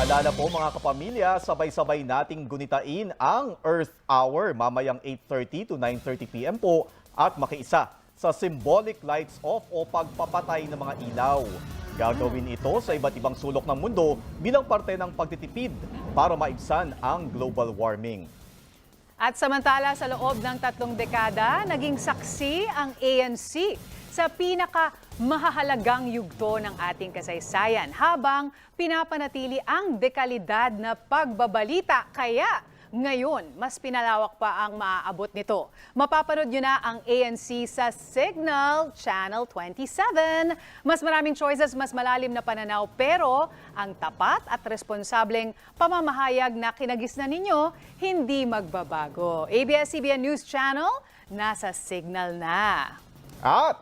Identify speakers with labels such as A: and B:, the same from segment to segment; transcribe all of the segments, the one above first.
A: Paalala po mga kapamilya, sabay-sabay nating gunitain ang Earth Hour mamayang 8:30 to 9:30 p.m. po at makiisa sa symbolic lights off o pagpapatay ng mga ilaw. Gagawin ito sa iba't ibang sulok ng mundo bilang parte ng pagtitipid para maibsan ang global warming.
B: At samantala sa loob ng 3 dekada, naging saksi ang ANC sa pinaka-mahahalagang yugto ng ating kasaysayan habang pinapanatili ang dekalidad na pagbabalita. Kaya ngayon, mas pinalawak pa ang maaabot nito. Mapapanood nyo na ang ANC sa Signal Channel 27. Mas maraming choices, mas malalim na pananaw, pero ang tapat at responsableng pamamahayag na kinagisnan ninyo, hindi magbabago. ABS-CBN News Channel, nasa Signal na.
A: At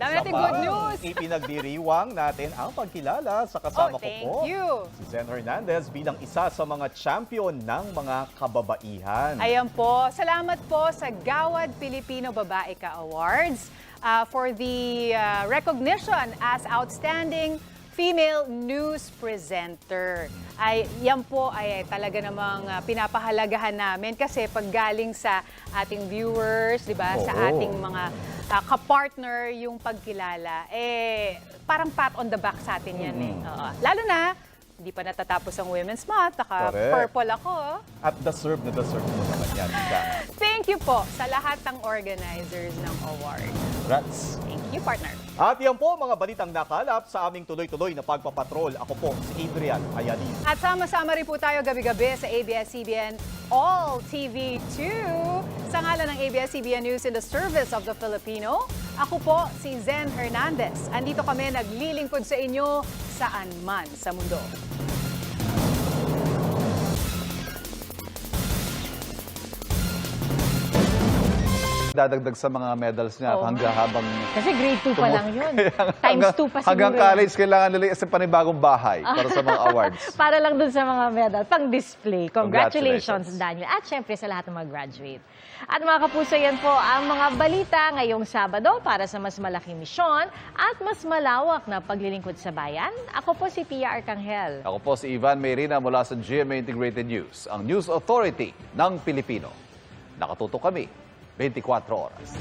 B: Dami nating good news.
A: Ipinagdiriwang natin ang pagkilala sa kasama ko
B: thank
A: po,
B: you.
A: si Zen Hernandez bilang isa sa mga champion ng mga kababaihan.
B: Ayan po, salamat po sa Gawad Pilipino Babae Ka Awards for the recognition as Outstanding Female News Presenter. Yan po ay talaga namang pinapahalagahan namin kasi pag galing sa ating viewers, di ba, sa ating mga kapartner yung pagkilala, parang pat on the back sa atin yan Lalo na, hindi pa natatapos ang Women's Month, naka-purple ako.
A: At deserve na deserve mo naman yan.
B: Thank you po sa lahat ng organizers ng award.
A: Congrats.
B: Thank you, partner.
A: At yan po mga balitang nakalap sa aming tuloy-tuloy na pagpapatrol. Ako po si Adrian Ayali.
B: At sama-sama rin po tayo gabi-gabi sa ABS-CBN All TV 2. Sa ngalan ng ABS-CBN News in the service of the Filipino, ako po si Zen Hernandez. Andito kami naglilingkod sa inyo saan man sa mundo.
C: Dadagdag sa mga medals niya hanggang habang...
D: Kasi grade 2 pa lang yun. Times 2 pa siguro.
C: Hanggang college, kailangan nila sa panibagong bahay para sa mga awards.
D: Para lang dun sa mga medal, pang display. Congratulations, Daniel. At syempre sa lahat ng mga graduate. At mga kapuso, yan po ang mga balita ngayong Sabado para sa mas malaking misyon at mas malawak na paglilingkod sa bayan. Ako po si Pia Arcangel.
C: Ako po si Ivan Mayrina mula sa GMA Integrated News, ang News Authority ng Pilipino. Nakatutok kami 24 oras.